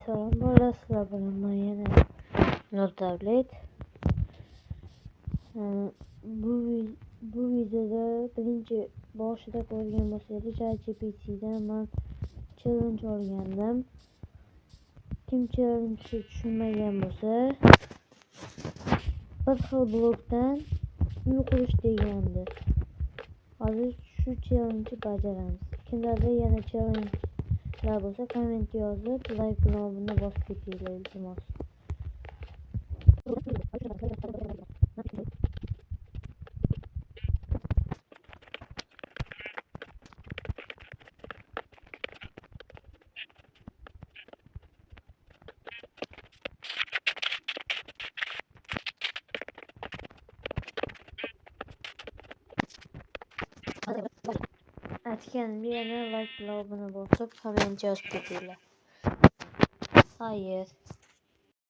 Salom bo'lasizlar bilan men yana Nurdavlet. Bu videoda birinchi boshida ko'rgan bo'lsangiz ChatGPT'dan men challenge olgandim. Kim challenge tushunmagan bo'lsa, bir xil blokdan uy qurish degandi. Hozir shu challenge bajaramiz. Kimlarda yana challengelar bo'lsa komment yozib, like knopini bosib ketinglar iltimos. Aytganimga yana like knopini bosib komment yozib ketinglar. Xayr.